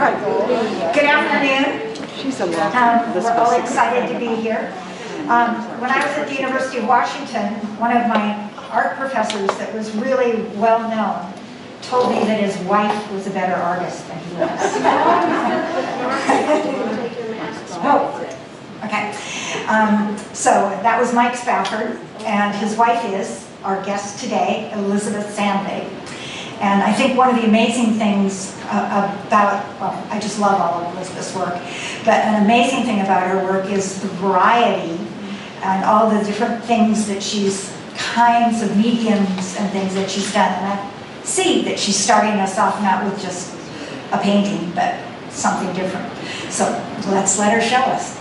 Good afternoon. We're all excited to be here. When I was at the University of Washington, one of my art professors that was really well known told me that his wife was a better artist than he was. Oh, okay. So that was Mike Spafford, and his wife is our guest today, Elizabeth Sandvig. And I think one of the amazing things about, well, I just love all of Elizabeth's work, but an amazing thing about her work is the variety and all the different things that kinds of mediums and things that she's done. And I see that she's starting us off not with just a painting, but something different. So let's let her show us.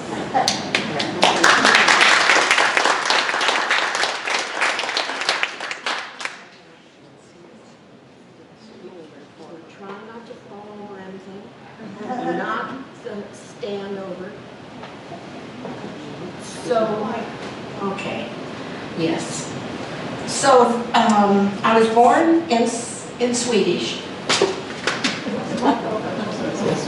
Try not to fall or anything. Not stand over. So, okay, yes. So, I was born in Swedish.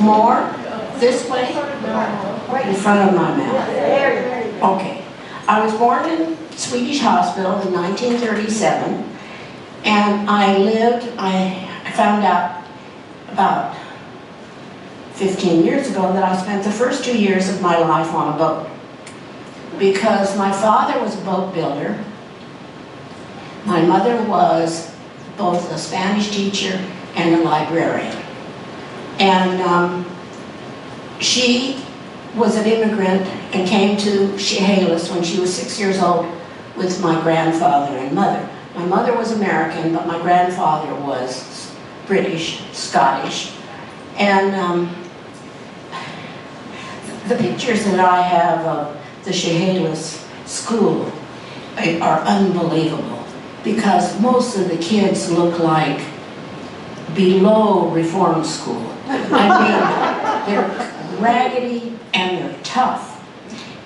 More? This way? In front of my mouth. Okay. I was born in Swedish hospital in 1937, and I found out about 15 years ago that I spent the first 2 years of my life on a boat. Because my father was a boat builder. My mother was both a Spanish teacher and a librarian. And she was an immigrant and came to Chehalis when she was 6 years old with my grandfather and mother. My mother was American, but my grandfather was British, Scottish. And the pictures that I have of the Chehalis school are unbelievable, because most of the kids look like below reform school. I mean, they're raggedy and they're tough.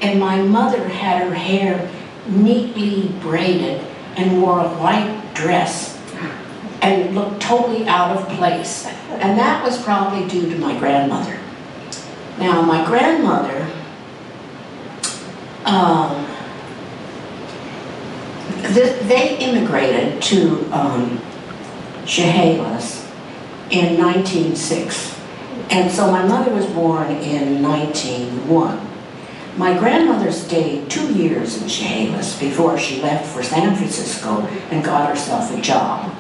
And my mother had her hair neatly braided and wore a white dress and looked totally out of place. And that was probably due to my grandmother. Now, my grandmother, they immigrated to Chehalis in 1906. And so my mother was born in 1901. My grandmother stayed 2 years in Chehalis before she left for San Francisco and got herself a job.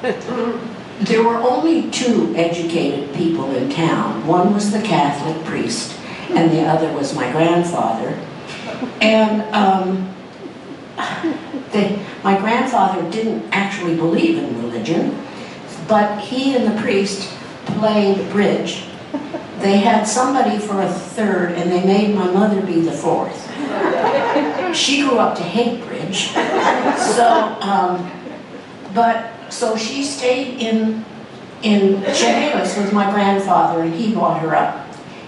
There were only 2 educated people in town. One was the Catholic priest, and the other was my grandfather. And my grandfather didn't actually believe in religion, but he and the priest played bridge. They had somebody for a third, and they made my mother be the fourth. She grew up to hate bridge. So she stayed in Chehalis with my grandfather, and he brought her up.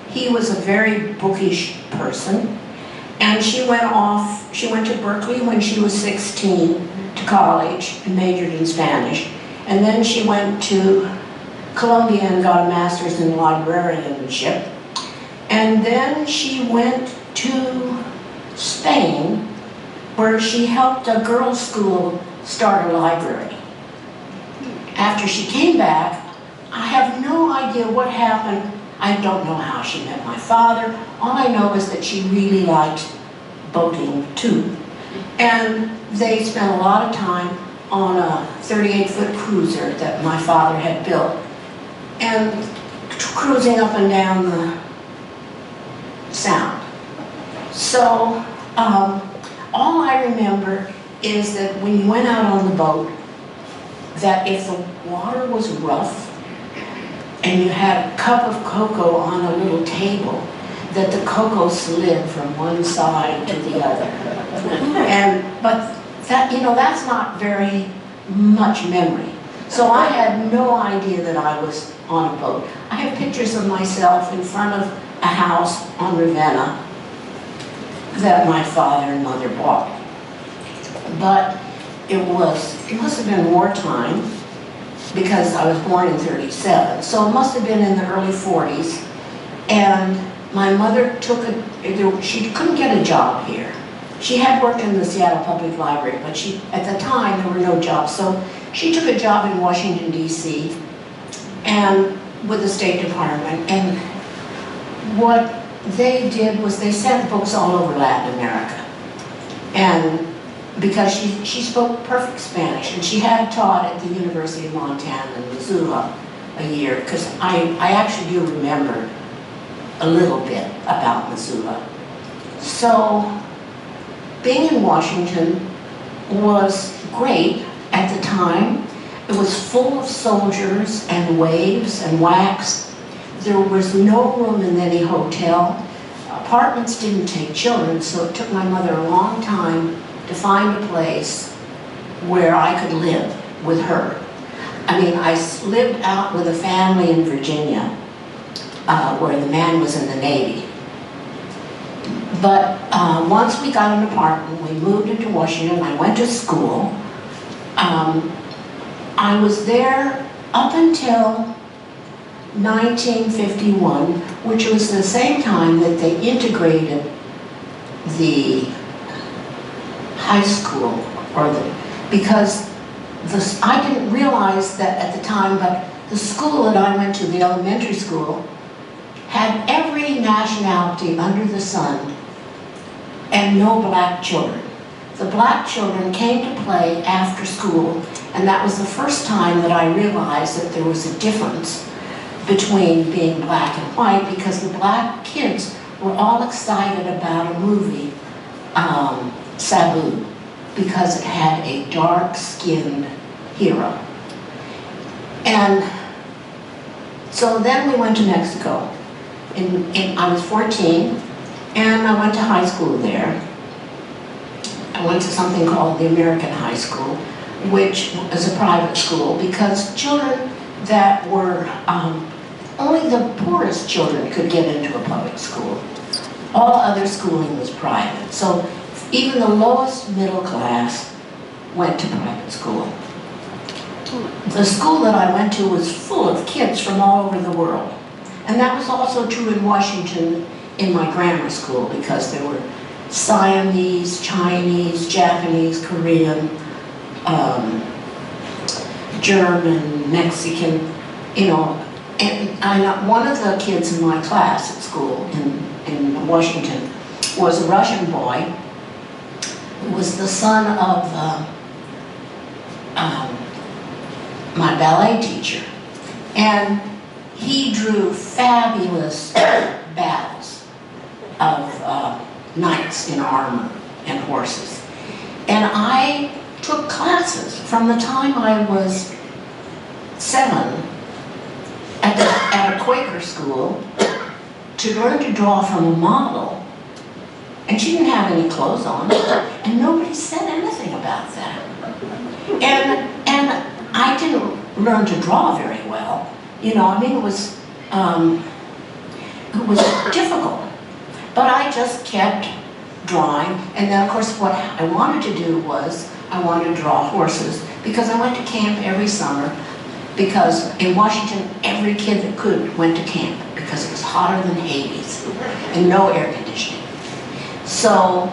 He was a very bookish person, and she went to Berkeley when she was 16 to college and majored in Spanish. And then she went to Columbia and got a master's in librarianship. And then she went to Spain, where she helped a girls' school start a library. After she came back, I have no idea what happened. I don't know how she met my father. All I know is that she really liked boating too. And they spent a lot of time on a 38-foot cruiser that my father had built, and cruising up and down the Sound. So all I remember is that when you went out on the boat, that if the water was rough and you had a cup of cocoa on a little table, that the cocoa slid from one side to the other. But that, that's not very much memory. So I had no idea that I was on a boat. I have pictures of myself in front of a house on Ravenna that my father and mother bought. But it must have been wartime, because I was born in 37. So it must have been in the early 40s. And my mother she couldn't get a job here. She had worked in the Seattle Public Library, but at the time there were no jobs. So she took a job in Washington, D.C. and with the State Department. And what they did was they sent books all over Latin America. And because she spoke perfect Spanish, and she had taught at the University of Montana in Missoula a year, because I actually do remember a little bit about Missoula. So being in Washington was great at the time. It was full of soldiers and waves and wax. There was no room in any hotel. Apartments didn't take children, so it took my mother a long time to find a place where I could live with her. I mean, I lived out with a family in Virginia, where the man was in the Navy. But once we got an apartment, we moved into Washington. I went to school. I was there up until 1951, which was the same time that they integrated the high school, because I didn't realize that at the time, but the school that I went to, the elementary school, had every nationality under the sun and no black children. The black children came to play after school, and that was the first time that I realized that there was a difference between being black and white, because the black kids were all excited about a movie, Sabu, because it had a dark-skinned hero. And so then we went to Mexico. I was 14, and I went to high school there. I went to something called the American High School, which is a private school, because children that were, only the poorest children could get into a public school. All other schooling was private. So even the lowest middle class went to private school. The school that I went to was full of kids from all over the world. And that was also true in Washington in my grammar school, because there were Siamese, Chinese, Japanese, Korean, German, Mexican, you know. And one of the kids in my class at school in Washington was a Russian boy who was the son of my ballet teacher. And he drew fabulous battles of knights in armor and horses. And I took classes from the time I was 7 at a Quaker school to learn to draw from a model. And she didn't have any clothes on, and nobody said anything about that. And I didn't learn to draw very well. You know, I mean, it was difficult. But I just kept drawing, and then of course what I wanted to do was I wanted to draw horses, because I went to camp every summer, because in Washington every kid that could went to camp, because it was hotter than Hades and no air conditioning. So,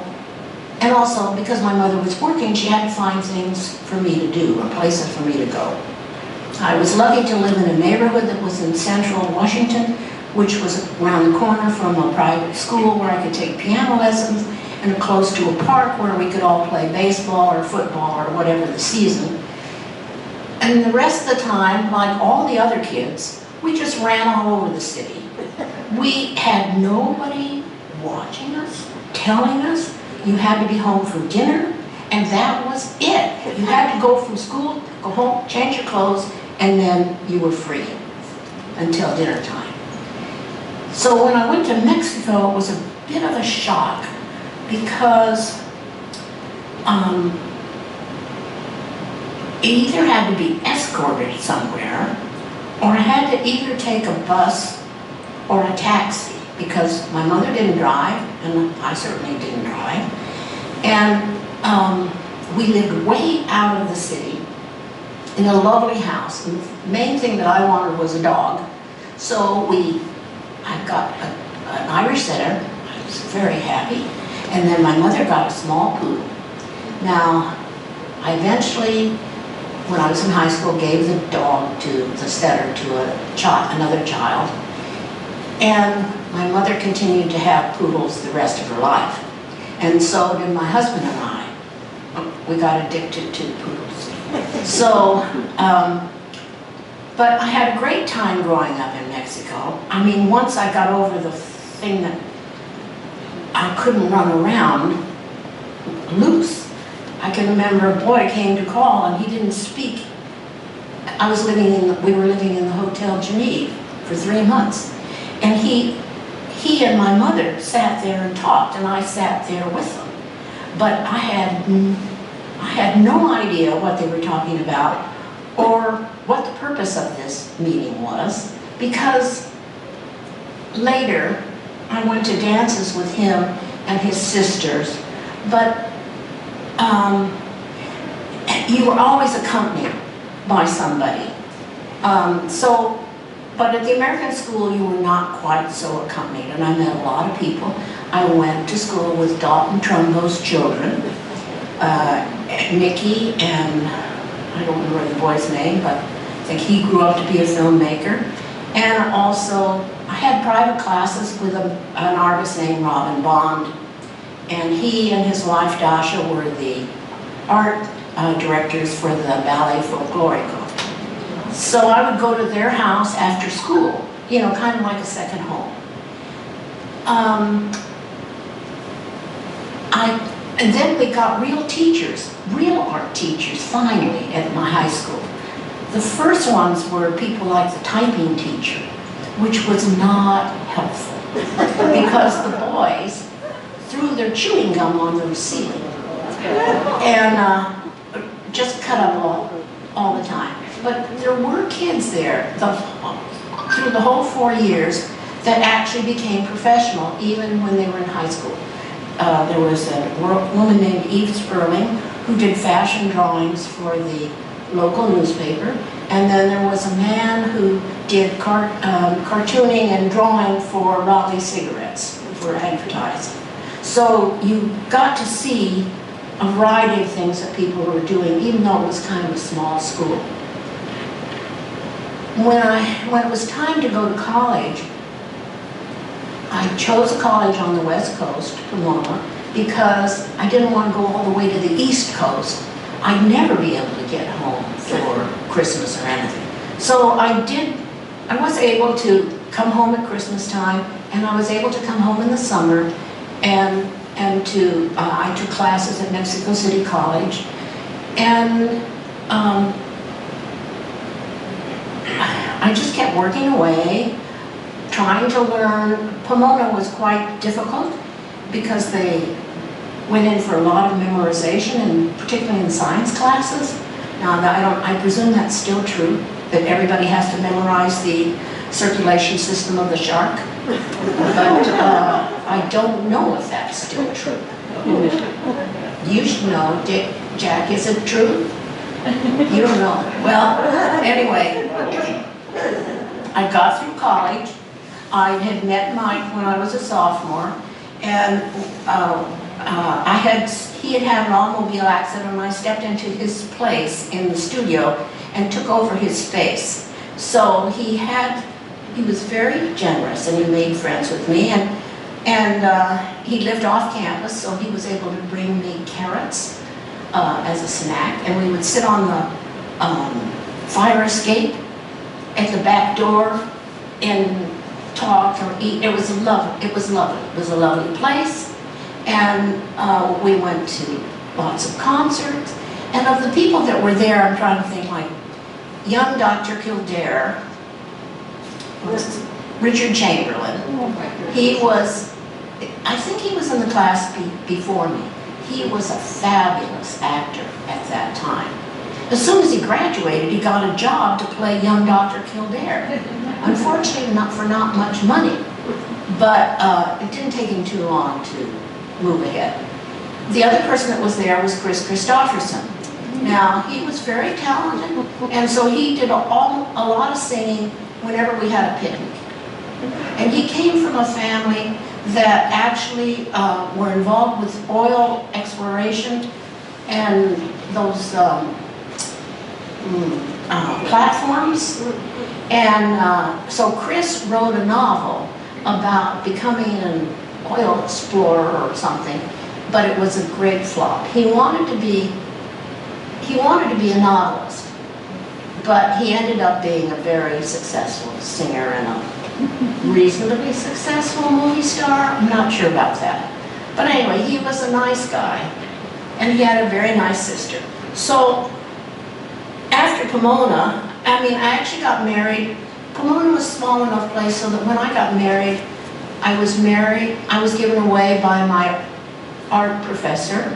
and also because my mother was working, she had to find things for me to do, or places for me to go. I was lucky to live in a neighborhood that was in central Washington, which was around the corner from a private school where I could take piano lessons, and close to a park where we could all play baseball or football or whatever the season. And the rest of the time, like all the other kids, we just ran all over the city. We had nobody watching us, telling us you had to be home for dinner, and that was it. You had to go from school, go home, change your clothes, and then you were free until dinner time. So when I went to Mexico, it was a bit of a shock, because it either had to be escorted somewhere, or I had to either take a bus or a taxi, because my mother didn't drive, and I certainly didn't drive. And we lived way out of the city in a lovely house. And the main thing that I wanted was a dog. So we I got an Irish setter. I was very happy. And then my mother got a small poodle. Now, I eventually, when I was in high school, gave the dog to the setter to another child. And my mother continued to have poodles the rest of her life. And so did my husband and I. We got addicted to poodles. So, but I had a great time growing up in Mexico. I mean, once I got over the thing that I couldn't run around loose. I can remember a boy came to call and he didn't speak. We were living in the Hotel Geneve for 3 months. And he and my mother sat there and talked, and I sat there with them. But I had no idea what they were talking about or what the purpose of this meeting was, because later I went to dances with him and his sisters, but you were always accompanied by somebody. But at the American school, you were not quite so accompanied, and I met a lot of people. I went to school with Dalton Trumbo's children, Nicky, and I don't remember the boy's name, but I think he grew up to be a filmmaker. And also, I had private classes with an artist named Robin Bond, and he and his wife Dasha were the art directors for the Ballet Folklorico. So I would go to their house after school, you know, kind of like a second home. And then we got real teachers, real art teachers, finally, at my high school. The first ones were people like the typing teacher, which was not helpful because the boys threw their chewing gum on the ceiling and just cut up all the time. But there were kids there through the whole 4 years that actually became professional even when they were in high school. There was a woman named Eve Sperling who did fashion drawings for the local newspaper, and then there was a man who did cartooning and drawing for Raleigh cigarettes for advertising. So you got to see a variety of things that people were doing, even though it was kind of a small school. When it was time to go to college, I chose a college on the West Coast, Pomona, because I didn't want to go all the way to the East Coast. I'd never be able to get home for Christmas or anything. So I was able to come home at Christmas time, and I was able to come home in the summer, and I took classes at Mexico City College, and I just kept working away, trying to learn. Pomona was quite difficult because they went in for a lot of memorization, and particularly in science classes. Now, I presume that's still true, that everybody has to memorize the circulation system of the shark. But I don't know if that's still true. You should know, Jack, is it true? You don't know. Well, anyway, I got through college. I had met Mike when I was a sophomore, and he had had an automobile accident, and I stepped into his place in the studio and took over his space. So he was very generous, and he made friends with me, and he lived off campus, so he was able to bring me carrots as a snack, and we would sit on the fire escape at the back door and talk or eat. It was lovely. It was lovely. It was a lovely place, and we went to lots of concerts. And of the people that were there, I'm trying to think, like young Dr. Kildare, was Richard Chamberlain. He was, I think he was in the class before me. He was a fabulous actor at that time. As soon as he graduated, he got a job to play young Dr. Kildare. Unfortunately, not for not much money, but it didn't take him too long to move ahead. The other person that was there was Chris Christopherson. Now, he was very talented, and so he did a lot of singing whenever we had a picnic. And he came from a family that actually were involved with oil exploration and those platforms. And so Chris wrote a novel about becoming an oil explorer or something, but it was a great flop. He wanted to be a novelist, but he ended up being a very successful singer and a reasonably successful movie star. I'm not sure about that. But anyway, he was a nice guy, and he had a very nice sister. So after Pomona, I actually got married. Pomona was a small enough place so that when I got married, I was given away by my art professor,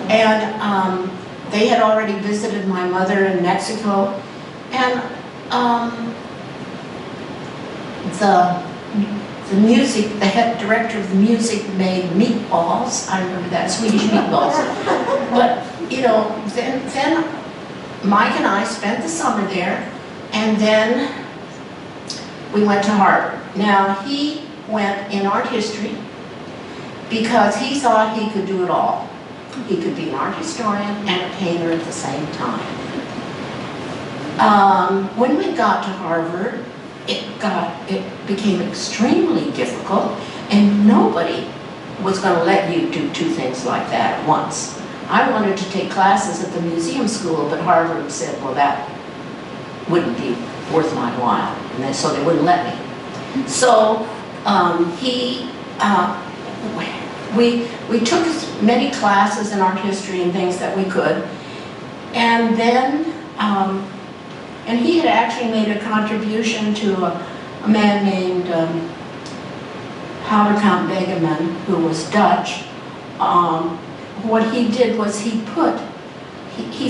and they had already visited my mother in Mexico, and the head director of the music made meatballs. I remember that, Swedish meatballs. But you know, then Mike and I spent the summer there, and then we went to Harvard. Now he went in art history because he thought he could do it all. He could be an art historian and a painter at the same time. When we got to Harvard, it became extremely difficult, and nobody was going to let you do two things like that at once. I wanted to take classes at the museum school, but Harvard said, well, that wouldn't be worth my while, and so they wouldn't let me. So we took as many classes in art history and things that we could, and then and he had actually made a contribution to a man named Count Begeman, who was Dutch. What he did was he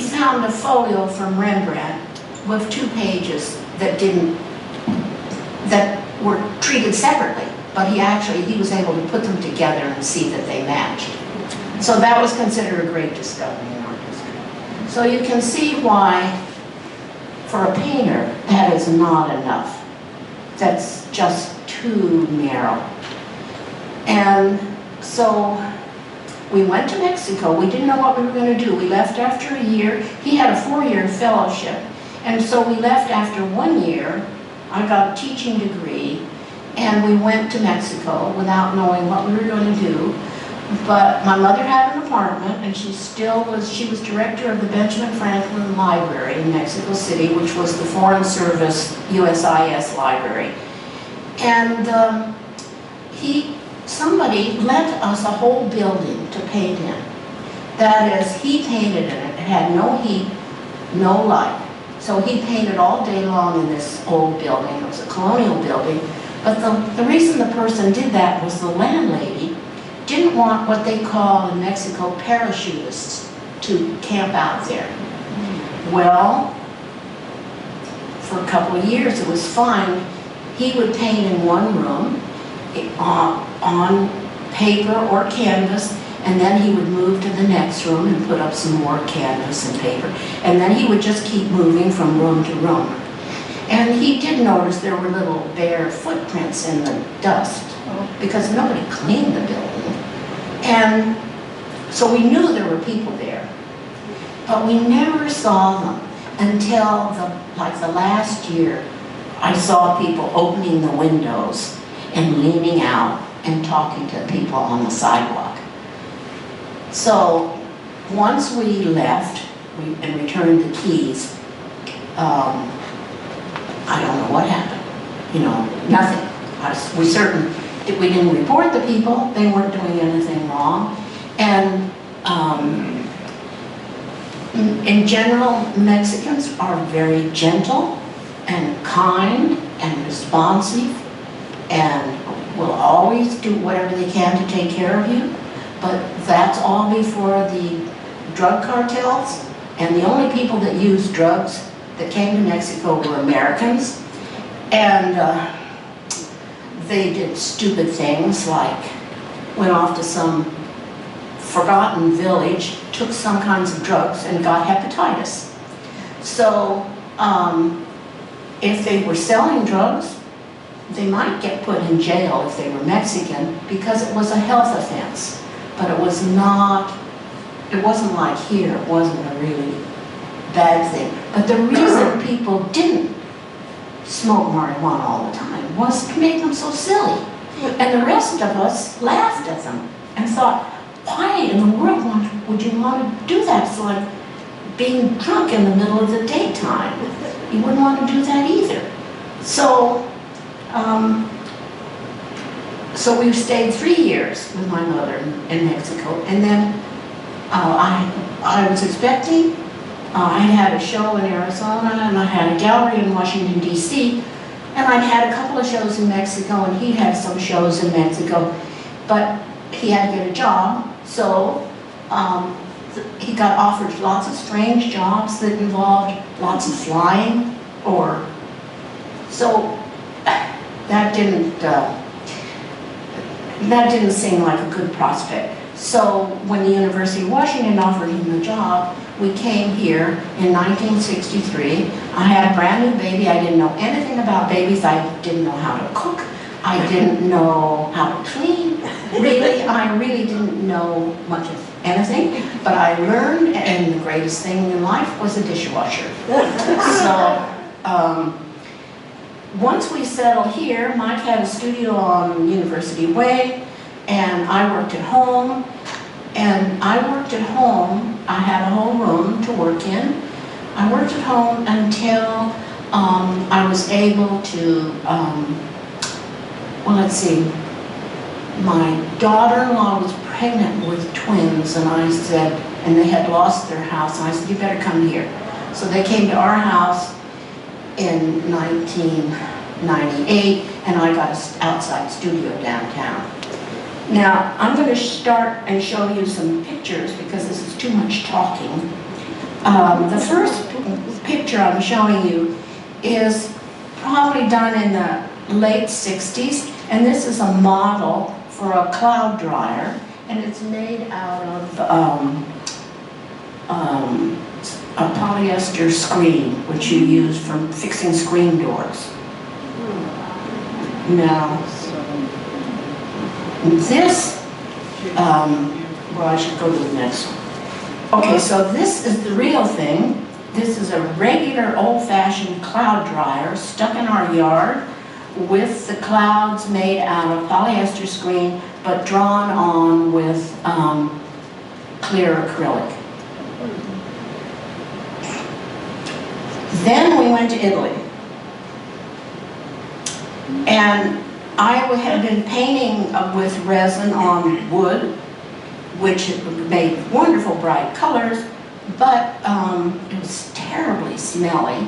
found a folio from Rembrandt with 2 pages that were treated separately, but he was able to put them together and see that they matched. So that was considered a great discovery in art history. So you can see why, for a painter, that is not enough. That's just too narrow. And so we went to Mexico. We didn't know what we were going to do. We left after a year. He had a 4-year fellowship. And so we left after 1 year. I got a teaching degree, and we went to Mexico without knowing what we were going to do. But my mother had an apartment, and she was director of the Benjamin Franklin Library in Mexico City, which was the Foreign Service USIS library. And somebody lent us a whole building to paint in. That is, he painted in it. It had no heat, no light. So he painted all day long in this old building. It was a colonial building. But the reason the person did that was the landlady didn't want what they call in Mexico parachutists to camp out there. Well, for a couple of years it was fine. He would paint in one room on paper or canvas, and then he would move to the next room and put up some more canvas and paper, and then he would just keep moving from room to room. And he did notice there were little bare footprints in the dust because nobody cleaned the building. And so we knew there were people there, but we never saw them until the last year. I saw people opening the windows and leaning out and talking to people on the sidewalk. So once we left and returned the keys, I don't know what happened. You know, nothing. We didn't report the people. They weren't doing anything wrong. And in general, Mexicans are very gentle and kind and responsive and will always do whatever they can to take care of you. But that's all before the drug cartels. And the only people that used drugs that came to Mexico were Americans. And they did stupid things like went off to some forgotten village, took some kinds of drugs, and got hepatitis. So if they were selling drugs, they might get put in jail if they were Mexican because it was a health offense. But it was not, it wasn't like here, it wasn't a really bad thing. But the reason people didn't smoke marijuana all the time was to make them so silly. And the rest of us laughed at them and thought, why in the world would you want to do that? It's like being drunk in the middle of the daytime. You wouldn't want to do that either. So, so we stayed 3 years with my mother in Mexico, and then I was expecting. I had a show in Arizona, and I had a gallery in Washington, D.C., and I'd had a couple of shows in Mexico, and he'd had some shows in Mexico, but he had to get a job, so he got offered lots of strange jobs that involved lots of flying, or so that didn't seem like a good prospect. So when the University of Washington offered him the job, we came here in 1963. I had a brand new baby. I didn't know anything about babies. I didn't know how to cook. I didn't know how to clean. Really, I really didn't know much of anything. But I learned, and the greatest thing in life was a dishwasher. So once we settled here, Mike had a studio on University Way, and I worked at home. And I worked at home. I had a whole room to work in. I worked at home until I was able to, well, let's see, my daughter-in-law was pregnant with twins, and I said, and they had lost their house, and I said, you better come here. So they came to our house in 1998, and I got an outside studio downtown. Now, I'm going to start and show you some pictures because this is too much talking. The first picture I'm showing you is probably done in the late 60s, and this is a model for a cloud dryer, and it's made out of a polyester screen, which you use for fixing screen doors. Now, this, well, I should go to the next one. Okay, so this is the real thing. This is a regular old-fashioned cloud dryer stuck in our yard with the clouds made out of polyester screen, but drawn on with clear acrylic. Then we went to Italy. And I had been painting with resin on wood, which made wonderful bright colors, but it was terribly smelly.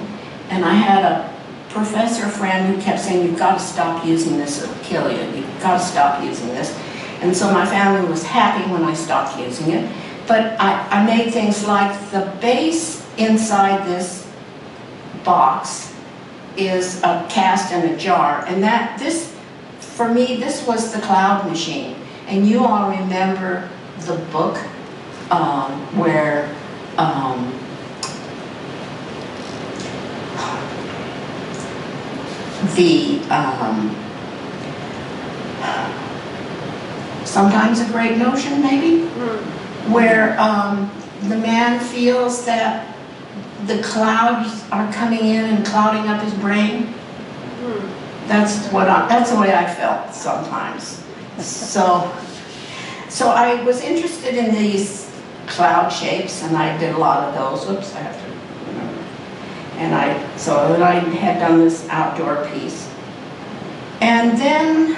And I had a professor friend who kept saying, you've got to stop using this, it'll kill you. You've got to stop using this. And so my family was happy when I stopped using it. But I made things like the base inside this box is a cast in a jar. And for me, this was the cloud machine. And you all remember the book where Sometimes a Great Notion, maybe? Where the man feels that the clouds are coming in and clouding up his brain. That's the way I felt sometimes. So I was interested in these cloud shapes, and I did a lot of those. Oops, I have to remember. And I had done this outdoor piece. And then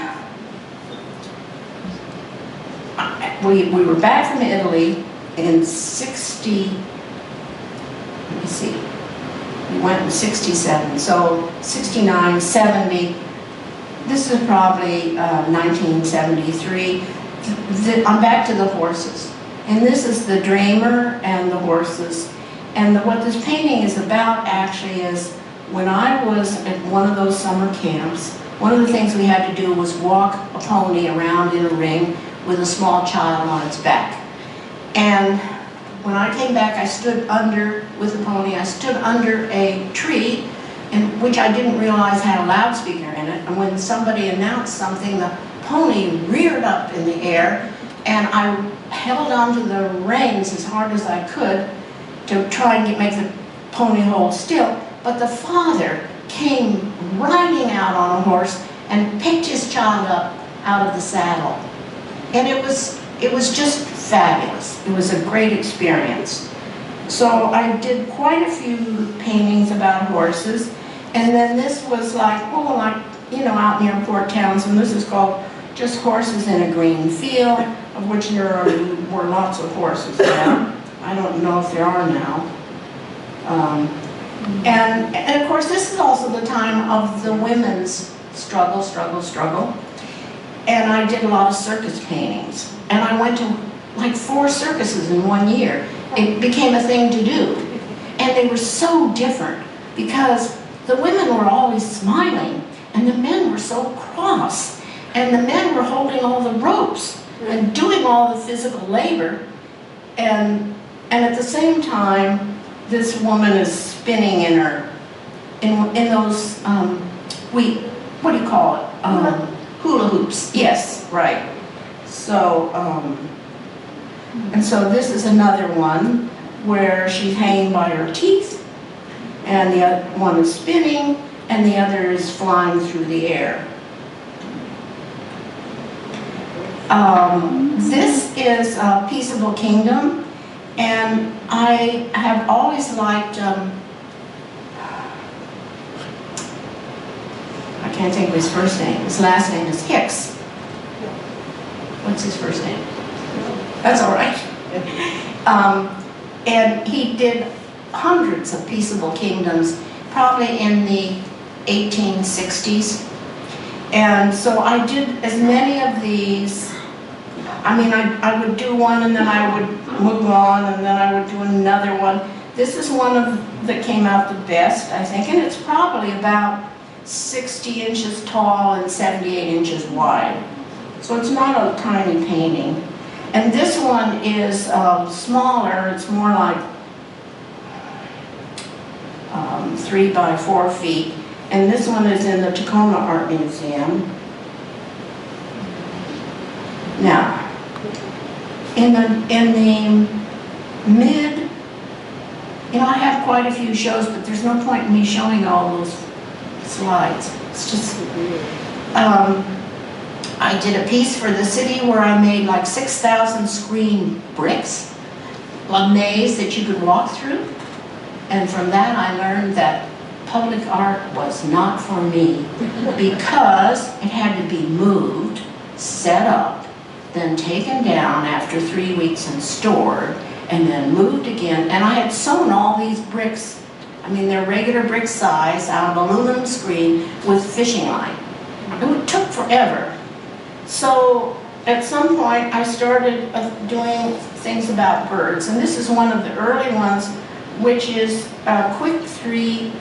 we were back from Italy in 60, let me see, we went in 67, so 69, 70, this is probably 1973. I'm back to the horses. And this is the Dramer and the horses. And what this painting is about actually is when I was at one of those summer camps, one of the things we had to do was walk a pony around in a ring with a small child on its back. And when I came back, I stood under, with the pony, I stood under a tree, and which I didn't realize had a loudspeaker in it. And when somebody announced something, the pony reared up in the air, and I held onto the reins as hard as I could to try and make the pony hold still. But the father came riding out on a horse and picked his child up out of the saddle. And it was just fabulous. It was a great experience. So I did quite a few paintings about horses. And then this was like, oh, like, you know, out near Port Townsend. This is called Just Horses in a Green Field, of which there were lots of horses there. I don't know if there are now. And of course, this is also the time of the women's struggle. And I did a lot of circus paintings. And I went to like 4 circuses in 1 year. It became a thing to do. And they were so different because the women were always smiling and the men were so cross. And the men were holding all the ropes and doing all the physical labor. And at the same time, this woman is spinning in those, what do you call it? Hula hoops. Yes, right. So, and so this is another one where she's hanging by her teeth, and the other one is spinning, and the other is flying through the air. This is Peaceable Kingdom, and I have always liked, I can't think of his first name. His last name is Hicks. What's his first name? That's all right. And he did hundreds of Peaceable Kingdoms, probably in the 1860s. And so I did as many of these. I mean, I would do one and then I would move on and then I would do another one. This is one of that came out the best, I think, and it's probably about 60 inches tall and 78 inches wide. So it's not a tiny painting. And this one is smaller. It's more like 3 by 4 feet. And this one is in the Tacoma Art Museum. Now, in the mid, you know, I have quite a few shows, but there's no point in me showing all those slides. It's just, I did a piece for the city where I made like 6,000 screen bricks, a maze that you could walk through. And from that I learned that public art was not for me because it had to be moved, set up, then taken down after 3 weeks and stored, and then moved again. And I had sewn all these bricks. I mean, they're regular brick size out of aluminum screen with fishing line. It took forever. So at some point I started doing things about birds, and this is one of the early ones, which is a quick 3,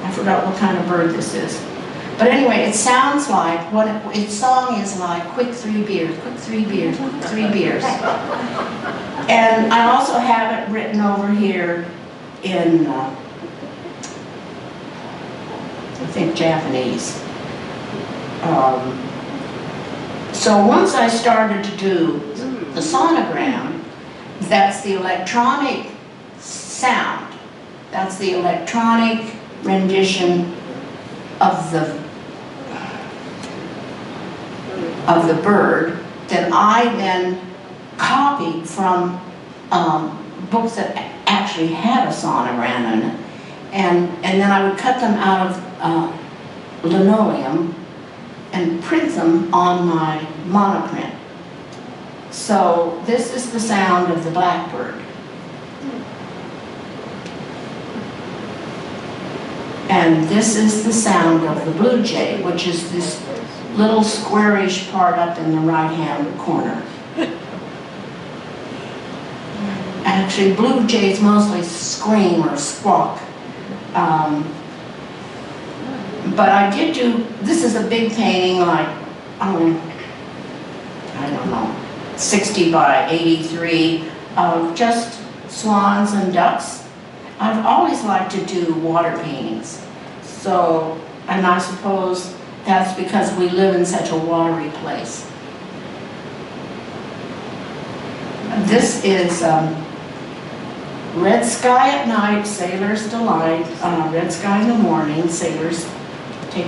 I forgot what kind of bird this is. But anyway, it sounds like, its song is like, quick 3 beers, quick 3 beers, quick 3 beers. And I also have it written over here in, I think, Japanese. So once I started to do the sonogram, that's the electronic sound. That's the electronic rendition of the bird that I then copied from books that actually had a sonogram in it. And then I would cut them out of linoleum and print them on my monoprint. So this is the sound of the blackbird. And this is the sound of the blue jay, which is this little squarish part up in the right-hand corner. Actually, blue jays mostly scream or squawk. But I did do, this is a big painting, like, I don't know, 60 by 83 of just swans and ducks. I've always liked to do water paintings. So, and I suppose that's because we live in such a watery place. This is red sky at night, sailor's delight. Red sky in the morning, sailors take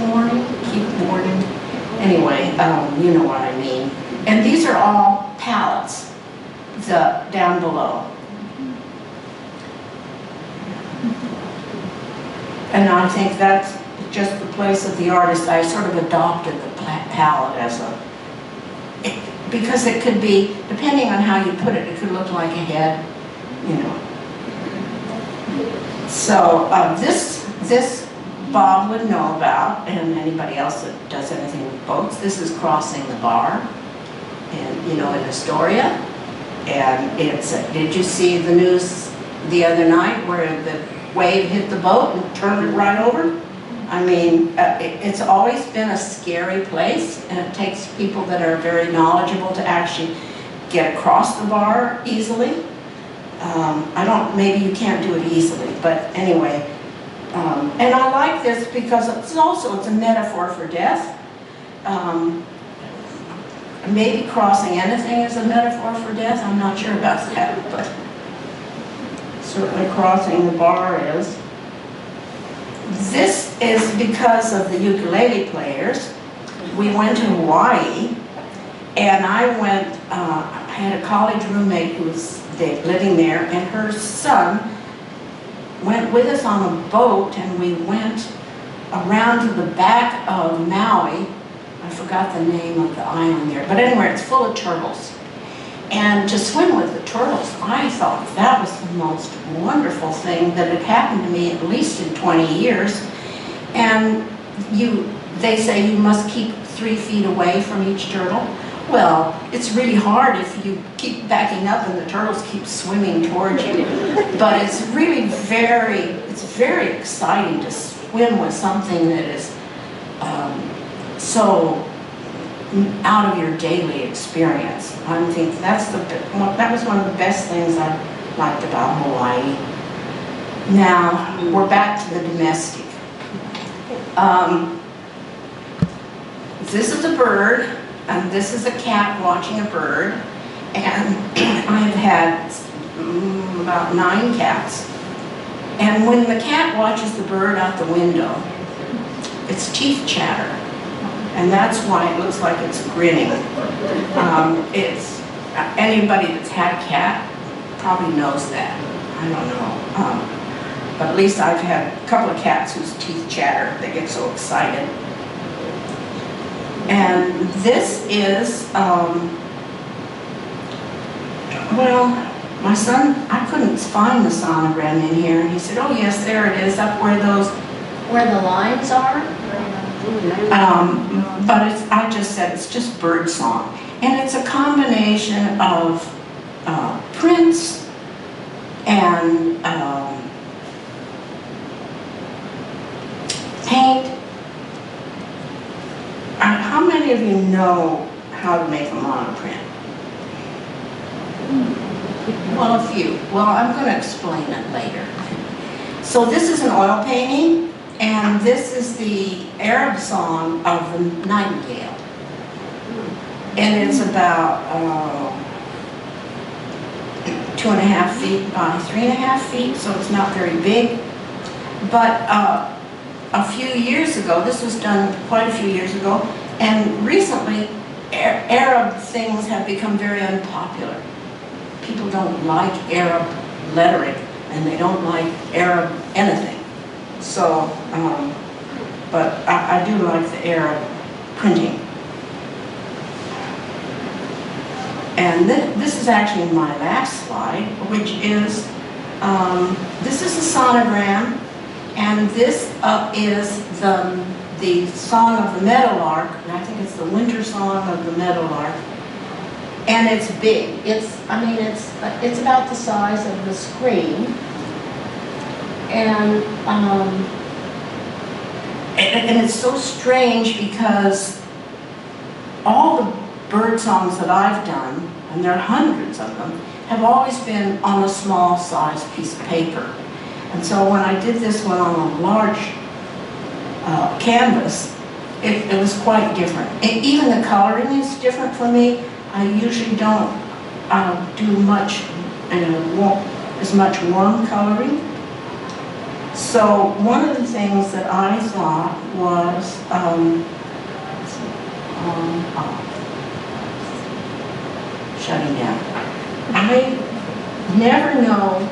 warning, keep warning. Anyway, you know what I mean. And these are all palettes down below. And I think that's just the place of the artist. I sort of adopted the palette as because it could be, depending on how you put it, it could look like a head, you know. So this Bob would know about, and anybody else that does anything with boats. This is crossing the bar, and you know, in Astoria. And it's, did you see the news the other night where the wave hit the boat and turned it right over? I mean, it's always been a scary place, and it takes people that are very knowledgeable to actually get across the bar easily. Maybe you can't do it easily, but anyway. And I like this because it's a metaphor for death. Maybe crossing anything is a metaphor for death. I'm not sure about that, but certainly crossing the bar is. This is because of the ukulele players. We went to Hawaii, and I had a college roommate who was living there, and her son went with us on a boat, and we went around to the back of Maui. I forgot the name of the island there, but anyway, it's full of turtles. And to swim with the turtles, I thought that was the most wonderful thing that had happened to me, at least in 20 years. And they say you must keep 3 feet away from each turtle. Well, it's really hard if you keep backing up and the turtles keep swimming towards you. But it's really very exciting to swim with something that is so out of your daily experience. I think that was one of the best things I liked about Hawaii. Now, we're back to the domestic. This is a bird, and this is a cat watching a bird, and I've had about 9 cats. And when the cat watches the bird out the window, its teeth chatter. And that's why it looks like it's grinning. Anybody that's had a cat probably knows that. I don't know. But at least I've had a couple of cats whose teeth chatter. They get so excited. And this is, well, my son, I couldn't find the sonogram in here. And he said, oh yes, there it is, up where the lines are. But I just said it's just bird song. And it's a combination of prints and paint. How many of you know how to make a monoprint? Well, a few. Well, I'm going to explain it later. So this is an oil painting. And this is the Arab song of the nightingale. And it's about 2.5 feet by 3.5 feet, so it's not very big. But a few years ago, this was done quite a few years ago, and recently Arab things have become very unpopular. People don't like Arab lettering, and they don't like Arab anything. So, but I do like the Arab printing. And this is actually my last slide, which is, this is a sonogram, and this is the song of the meadowlark, and I think it's the winter song of the meadowlark. And it's big. It's about the size of the screen. And it's so strange because all the bird songs that I've done, and there are hundreds of them, have always been on a small size piece of paper. And so when I did this one on a large canvas, it was quite different. Even the coloring is different for me. I usually don't do much, as much warm coloring. So one of the things that I thought was, shutting down. I never know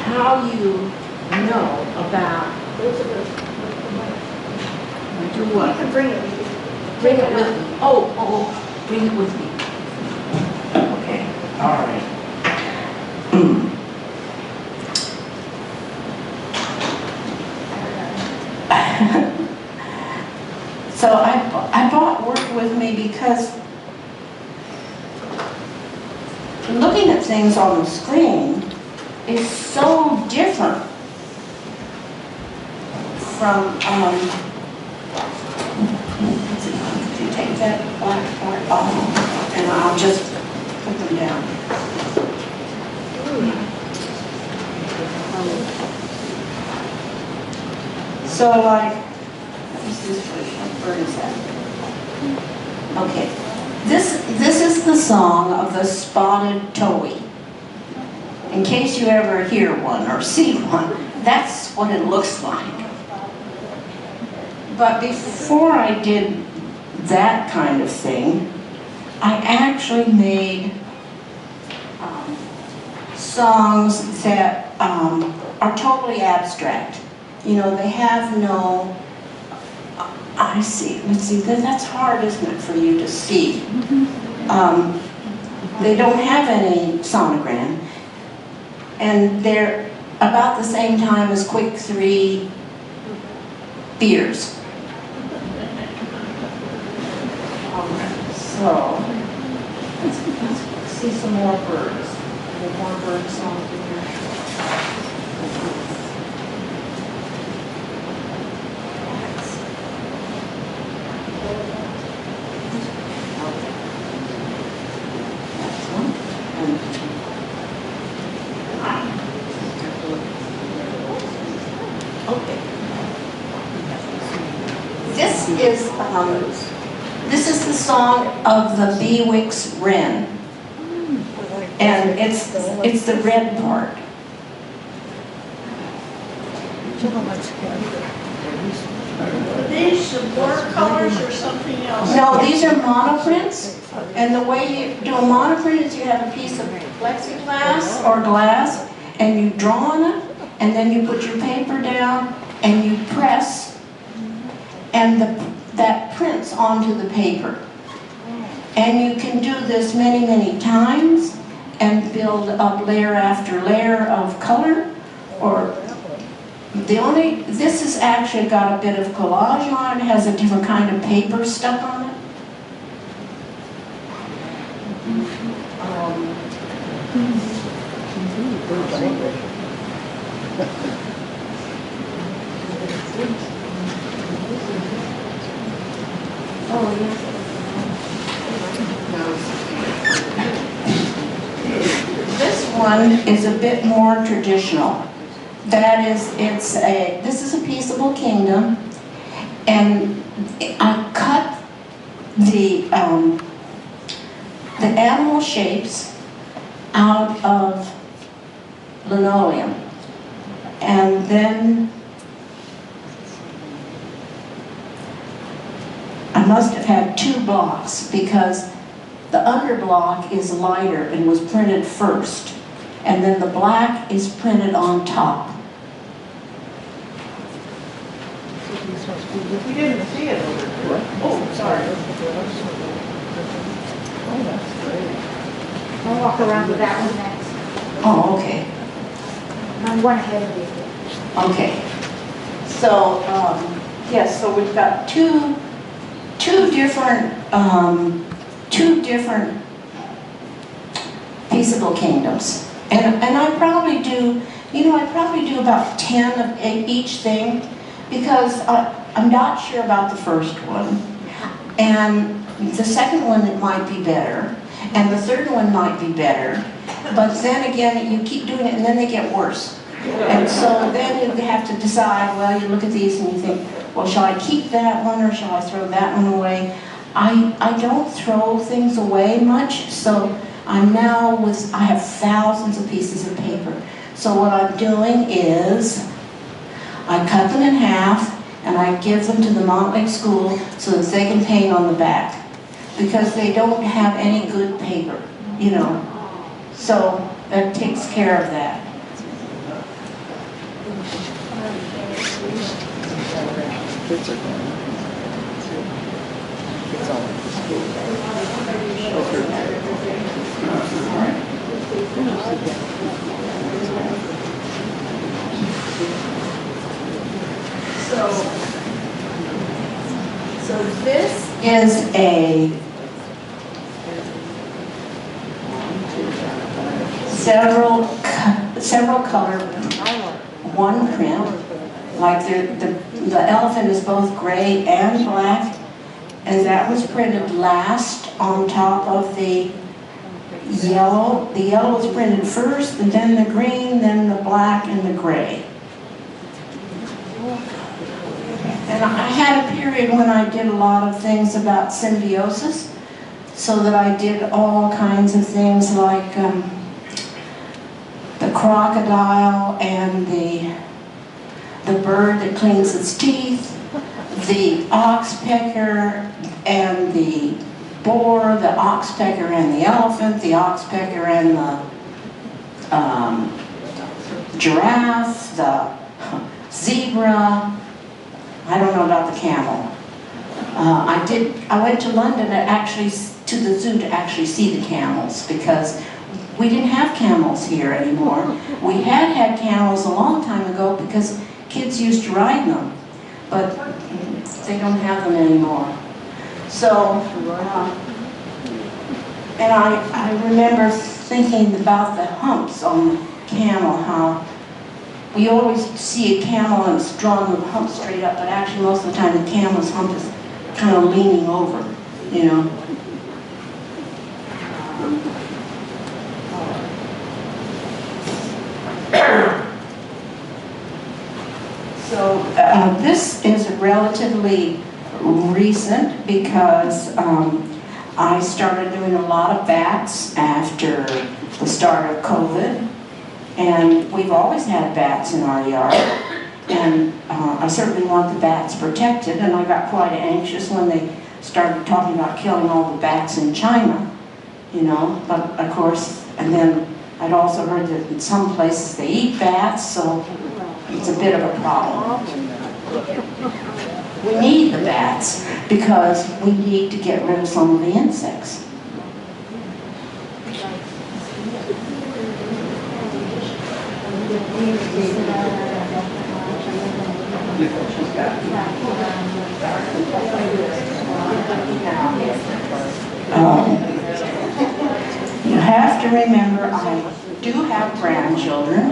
how you know about, do what? You can bring it. Bring it with me. Oh, bring it with me. Okay, all right. So I bought Work With Me because looking at things on the screen is so different from, if you take that black part off, and I'll just put them down. So like, what is this for? What bird is that? Okay, this is the song of the spotted towhee. In case you ever hear one or see one, that's what it looks like. But before I did that kind of thing, I actually made songs that are totally abstract. You know, they have no, let's see, that's hard, isn't it, for you to see? They don't have any sonogram, and they're about the same time as Quick 3 beers. So, let's see some more birds. Are there more bird songs in here? Okay. This is the song of the Bewick's wren, and it's the red part. Are these watercolors or something else? No, these are monoprints, and the way you do a monoprint is you have a piece of plexiglass or glass, and you draw on it, and then you put your paper down, and you press, and that prints onto the paper. And you can do this many, many times and build up layer after layer of color. Or this has actually got a bit of collage on it. It has a different kind of paper stuck on it. Oh, yeah. This one is a bit more traditional. That is, this is a peaceable kingdom, and I cut the animal shapes out of linoleum, and then I must have had 2 blocks because the under block is lighter and was printed first, and then the black is printed on top. We didn't see it over there. Oh, sorry. Oh, that's great. I'll walk around with that one next. Oh, okay. I'm one ahead of you. Okay. So, yes, so we've got two different peaceable kingdoms. And I probably do, I probably do about 10 of each thing, because I'm not sure about the first one. And the second one, it might be better. And the third one might be better, but then again, you keep doing it and then they get worse. And so then you have to decide, well, you look at these and you think, well, shall I keep that one or shall I throw that one away? I don't throw things away much, so I have thousands of pieces of paper. So what I'm doing is, I cut them in half and I give them to the Montlake School so that they can paint on the back. Because they don't have any good paper, you know. So that takes care of that. So this is a several color, one print. Like the elephant is both gray and black, and that was printed last on top of the yellow. The yellow was printed first, and then the green, then the black, and the gray. And I had a period when I did a lot of things about symbiosis, so that I did all kinds of things like the crocodile and the bird that cleans its teeth, the oxpecker and the boar, the oxpecker and the elephant, the oxpecker and the giraffe, the zebra. I don't know about the camel. I went to London to the zoo to actually see the camels, because we didn't have camels here anymore. We had camels a long time ago because kids used to ride them, but they don't have them anymore. So, and I remember thinking about the humps on the camel, how we always see a camel and it's drawn with the hump straight up, but actually most of the time the camel's hump is kind of leaning over, you know. So this is relatively recent because I started doing a lot of bats after the start of COVID, and we've always had bats in our yard, and I certainly want the bats protected, and I got quite anxious when they started talking about killing all the bats in China, you know, but of course, and then I'd also heard that in some places they eat bats, so it's a bit of a problem. We need the bats because we need to get rid of some of the insects. You have to remember, I do have grandchildren,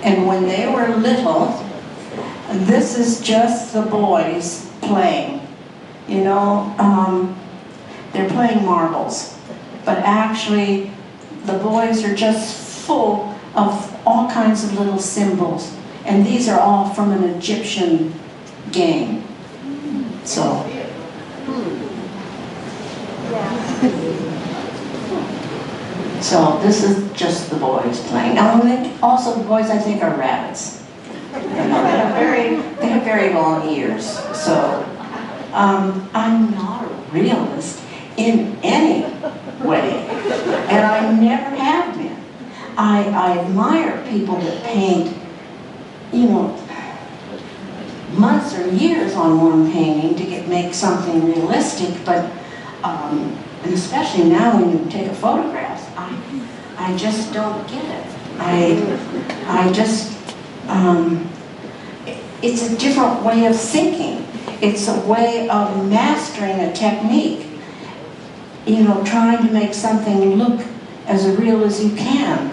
and when they were little, this is just the boys playing. You know, they're playing marbles, but actually the boys are just full of all kinds of little symbols, and these are all from an Egyptian game. So. So this is just the boys playing. Now, also the boys, I think, are rabbits. You know, they have very long ears. So I'm not a realist in any way, and I never have been. I admire people that paint, you know, months or years on one painting to make something realistic, but and especially now when you take a photograph, I just don't get it. It's a different way of thinking. It's a way of mastering a technique. You know, trying to make something look as real as you can.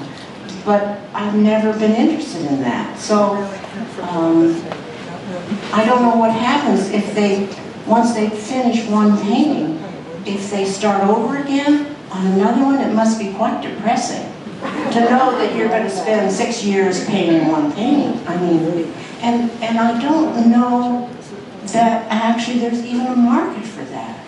But I've never been interested in that. So I don't know what happens if once they finish one painting, if they start over again, On another one, it must be quite depressing to know that you're going to spend 6 years painting one painting. I mean, and I don't know that actually there's even a market for that.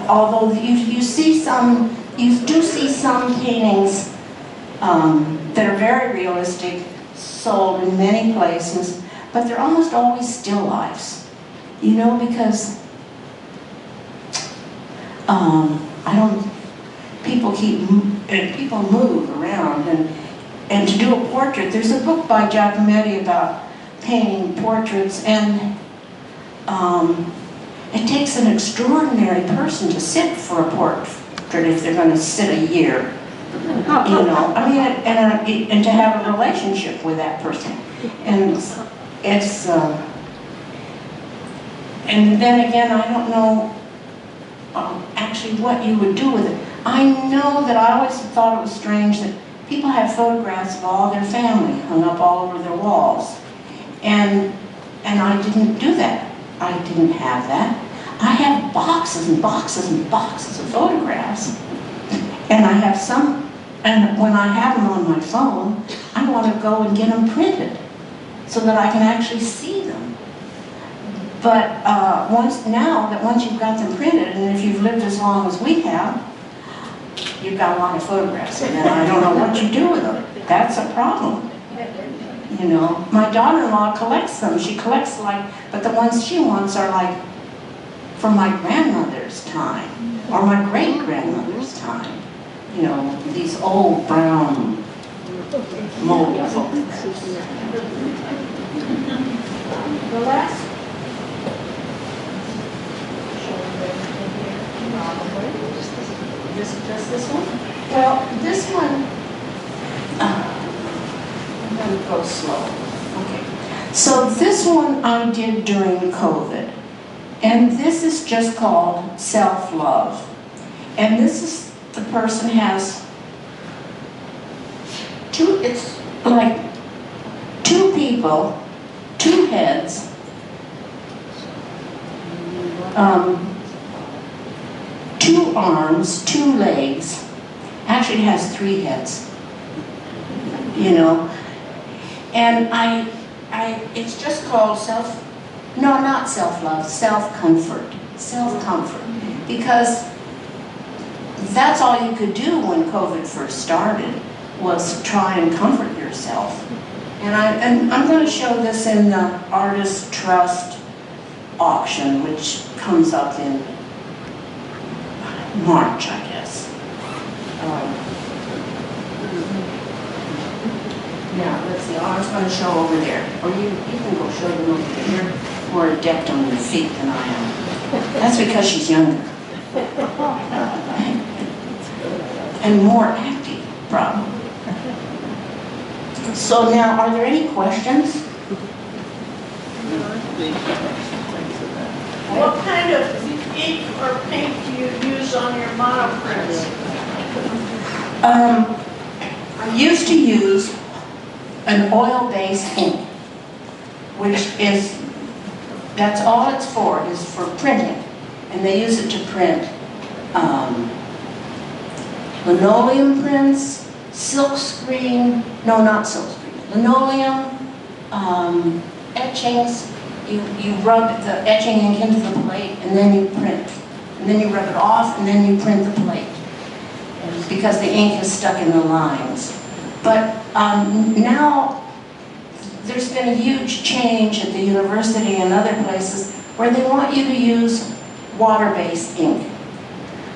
Although you see some, you do see some paintings that are very realistic, sold in many places, but they're almost always still lifes. You know, because people move around, and to do a portrait, there's a book by Giacometti about painting portraits, and it takes an extraordinary person to sit for a portrait if they're going to sit a year. You know, I mean, and to have a relationship with that person, and it's and then again, I don't know actually what you would do with it. I know that I always thought it was strange that people have photographs of all their family hung up all over their walls, and I didn't do that. I didn't have that. I have boxes and boxes and boxes of photographs, and I have some. And when I have them on my phone, I want to go and get them printed so that I can actually see them. But once you've got them printed, and if you've lived as long as we have, you've got a lot of photographs, and then I don't know what you do with them. That's a problem. You know, my daughter-in-law collects them. She collects but the ones she wants are like from my grandmother's time or my great-grandmother's time. You know, these old brown mold photographs. The last. Just this one? Well, this one, I'm going to go slow. Okay. So this one I did during COVID. And this is just called self-love. And this is, the person has it's like two people, two heads, two arms, two legs. Actually, it has 3 heads. You know, and it's just called not self-love, self-comfort, because that's all you could do when COVID first started, was try and comfort yourself. And I'm going to show this in the Artist Trust auction, which comes up in March, I guess. Yeah, let's see. I was going to show over there. Or you can go show them over there. You're more adept on your feet than I am. That's because she's younger. And more active, probably. So now, are there any questions? What kind of ink or paint do you use on your monoprints? I used to use an oil-based ink, which is, that's all it's for, is for printing. And they use it to print linoleum prints, silk screen, no, not silk screen, linoleum, etchings. You rub the etching ink into the plate, and then you print. And then you rub it off, and then you print the plate, because the ink is stuck in the lines. But now, there's been a huge change at the university and other places where they want you to use water-based ink.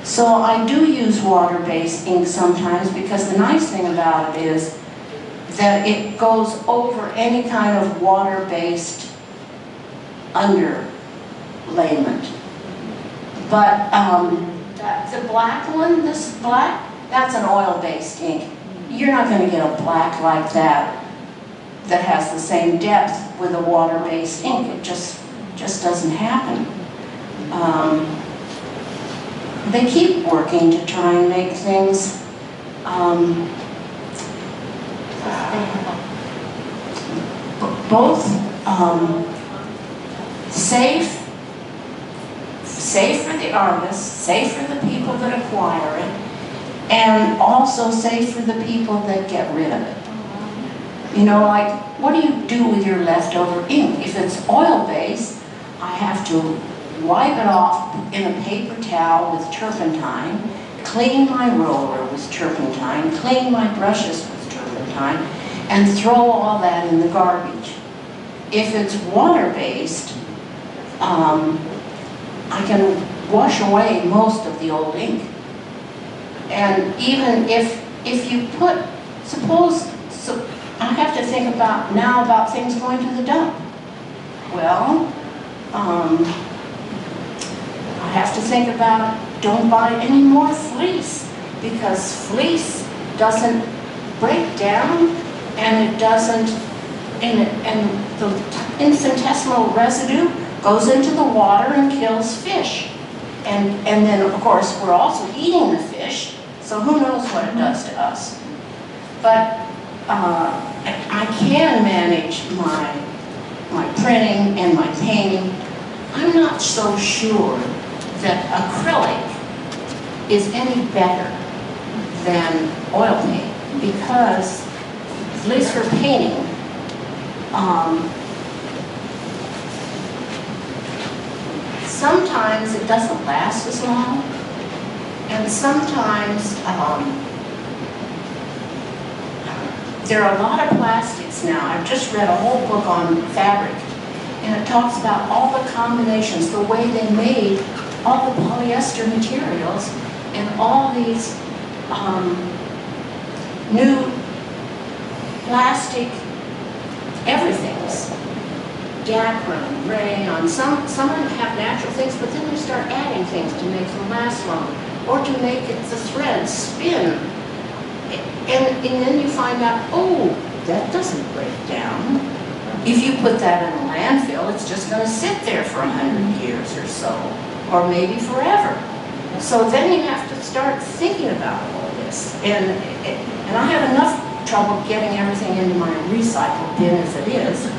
So I do use water-based ink sometimes, because the nice thing about it is that it goes over any kind of water-based underlayment. But the black one, this black, that's an oil-based ink. You're not going to get a black like that has the same depth with a water-based ink. It just doesn't happen. They keep working to try and make things both safe safe for the artists, safe for the people that acquire it, and also safe for the people that get rid of it. You know, like, what do you do with your leftover ink? If it's oil-based, I have to wipe it off in a paper towel with turpentine, clean my roller with turpentine, clean my brushes with turpentine, and throw all that in the garbage. If it's water-based, I can wash away most of the old ink. And even if you put, so I have to think about things going to the dump. Well, I have to think about, don't buy any more fleece, because fleece doesn't break down, and it doesn't, and the infinitesimal residue goes into the water and kills fish. And then, of course, we're also eating the fish, so who knows what it does to us. But I can manage my printing and my painting. I'm not so sure that acrylic is any better than oil paint, because, at least for painting, sometimes it doesn't last as long, and sometimes there are a lot of plastics now. I've just read a whole book on fabric, and it talks about all the combinations, the way they made all the polyester materials and all these new plastic everythings. Dacron, rayon, some of them have natural things, but then they start adding things to make them last longer, or to make it, the threads spin. And then you find out, oh, that doesn't break down. If you put that in a landfill, it's just going to sit there for 100 years or so, or maybe forever. So then you have to start thinking about all this. And I have enough trouble getting everything into my recycle bin as it is.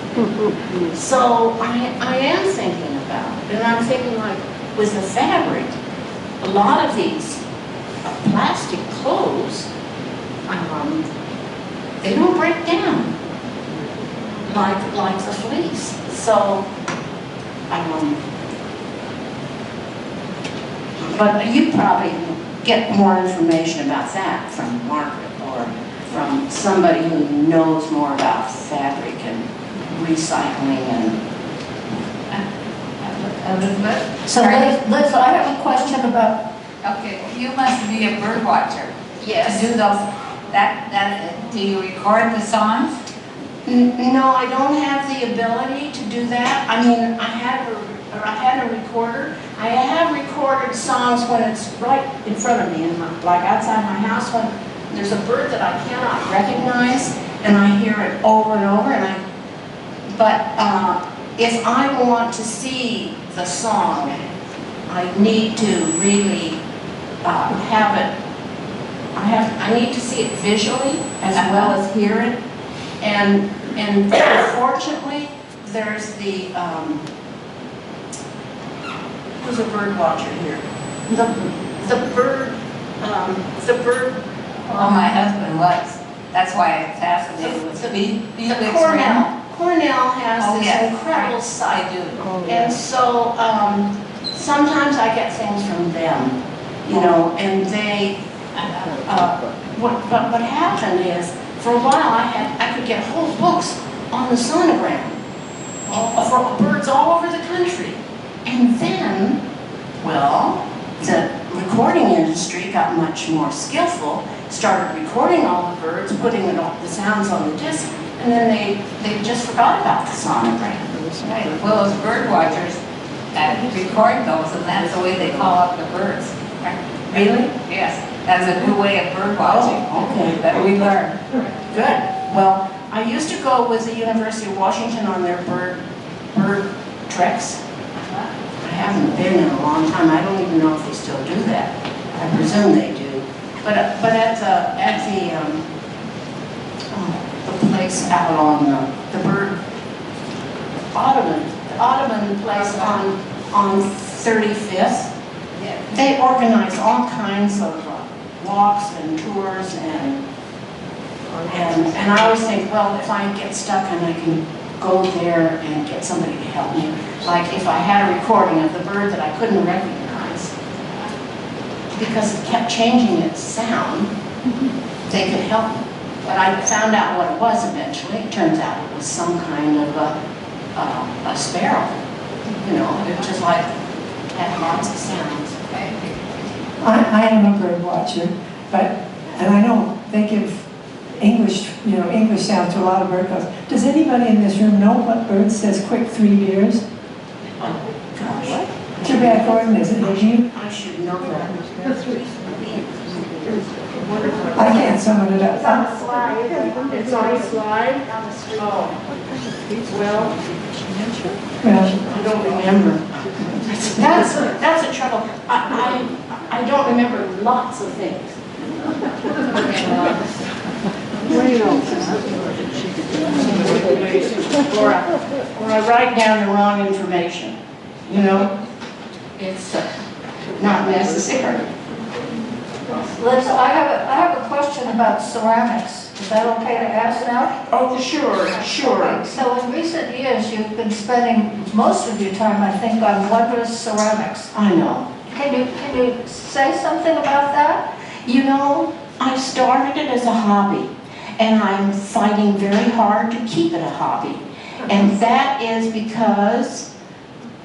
So I am thinking about it. And I'm thinking, like, with the fabric, a lot of these plastic clothes, they don't break down like the fleece. So, but you probably get more information about that from Margaret or from somebody who knows more about fabric and recycling and. Elizabeth? So Liz, I have a question about. Okay, you must be a bird watcher. Yes. To do those, do you record the songs? No, I don't have the ability to do that. I mean, I had a recorder. I have recorded songs when it's right in front of me, like outside my house, when there's a bird that I cannot recognize, and I hear it over and over. But if I want to see the song, I need to really have it. I need to see it visually as well as hear it, and fortunately, there's the who's a bird watcher here? The bird. Oh, my husband was. That's why I'm fascinated with the Cornell has Oh, this yes, incredible right. site, I do. and so sometimes I get things from them, you know, and they. What happened is, for a while I could get whole books on the sonogram for birds all over the country, and then, well, the recording industry got much more skillful, started recording all the birds, putting the sounds on the disc, and then they just forgot about the sonogram. Right. Well, those bird watchers record those, and that's the way they call up the birds. Really? Yes, that's a new way of bird watching. Oh, okay. That we learned. Good. Well, I used to go with the University of Washington on their bird treks. I haven't been in a long time. I don't even know if they still do that. I presume they do. But at the place out on the bird Audubon place on 35th, they organize all kinds of walks and tours and I always think, well, if I get stuck and I can go there and get somebody to help me. Like if I had a recording of the bird that I couldn't recognize, because it kept changing its sound, they could help me. But I found out what it was eventually. It turns out it was some kind of a sparrow. You know, it just like had lots of sounds. I am a bird watcher, and I know they give English sound to a lot of bird calls. Does anybody in this room know what bird says quick 3 years? Gosh. Too bad Gordon isn't. Did you? I should know that. I can't summon it up. It's on a slide. It's on a slide? On the screen. Oh. Well, Well, I don't remember. That's a trouble. I don't remember lots of things. Or I write down the wrong information. You know, it's not necessary. Liz, I have a question about ceramics. Is that okay to ask now? Oh, sure. Okay, so in recent years, you've been spending most of your time, I think, on wondrous ceramics. I know. Can you say something about that? You know, I started it as a hobby, and I'm fighting very hard to keep it a hobby. And that is because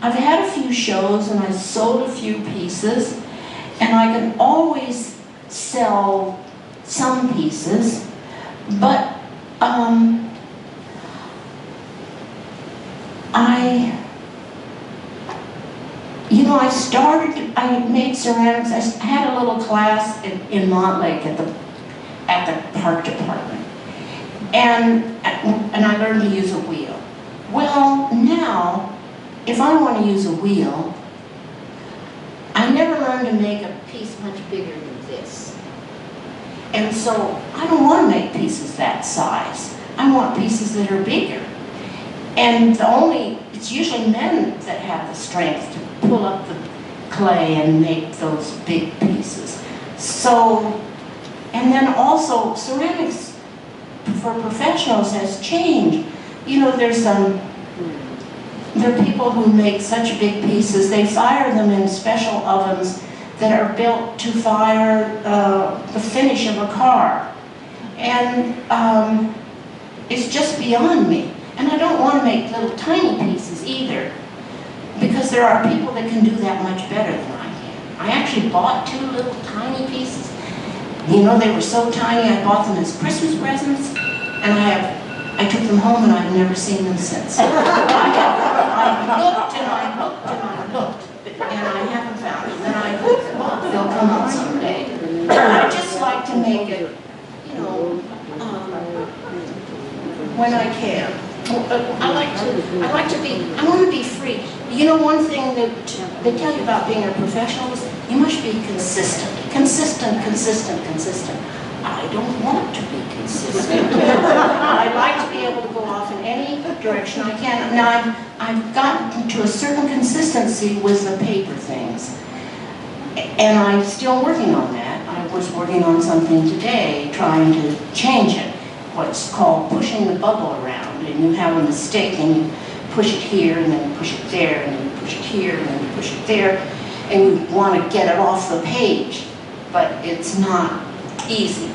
I've had a few shows and I sold a few pieces, and I can always sell some pieces, but I made ceramics. I had a little class in Montlake at the park department, and I learned to use a wheel. Well, now, if I want to use a wheel, I never learned to make a piece much bigger than this. And so I don't want to make pieces that size. I want pieces that are bigger. And it's usually men that have the strength to pull up the clay and make those big pieces. So, and then also ceramics for professionals has changed. You know, there are people who make such big pieces, they fire them in special ovens that are built to fire the finish of a car. And it's just beyond me. And I don't want to make little tiny pieces either, because there are people that can do that much better than I can. I actually bought 2 little tiny pieces. You know, they were so tiny, I bought them as Christmas presents, and I took them home and I've never seen them since. I looked and I looked and I looked, and I haven't found them. And I hope they'll come out someday. I just like to make it, you know, when I can. I want to be free. You know, one thing that they tell you about being a professional is you must be consistent. Consistent. I don't want to be consistent. I like to be able to go off in any direction I can. Now, I've gotten to a certain consistency with the paper things, and I'm still working on that. I was working on something today, trying to change it. What's called pushing the bubble around, and you have a mistake and you push it here and then you push it there and then you push it here and then you push it there, and you want to get it off the page, but it's not easy.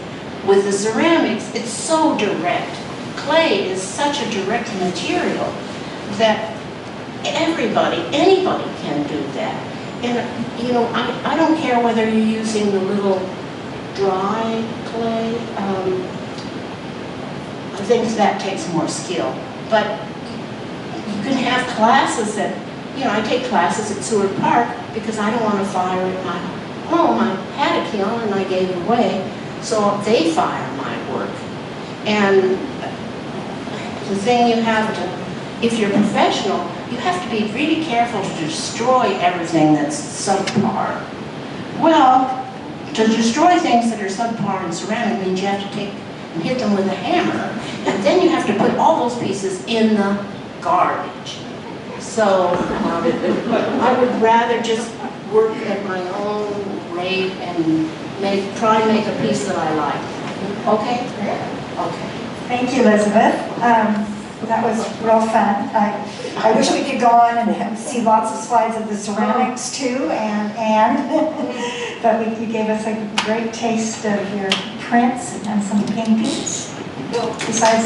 With the ceramics, it's so direct. Clay is such a direct material that anybody can do that. And you know, I don't care whether you're using the little dry clay. I think that takes more skill, but you can have classes that, you know, I take classes at Seward Park because I don't want to fire at my home. I had a kiln and I gave it away, so they fire my work. And the thing you have to, if you're professional, you have to be really careful to destroy everything that's subpar. Well, to destroy things that are subpar in ceramic means you have to take and hit them with a hammer, and then you have to put all those pieces in the garbage. So I would rather just work at my own rate and try to make a piece that I like. Okay? Okay. Thank you, Elizabeth. That was real fun. I wish we could go on and see lots of slides of the ceramics too, but you gave us a great taste of your prints and some paintings. Besides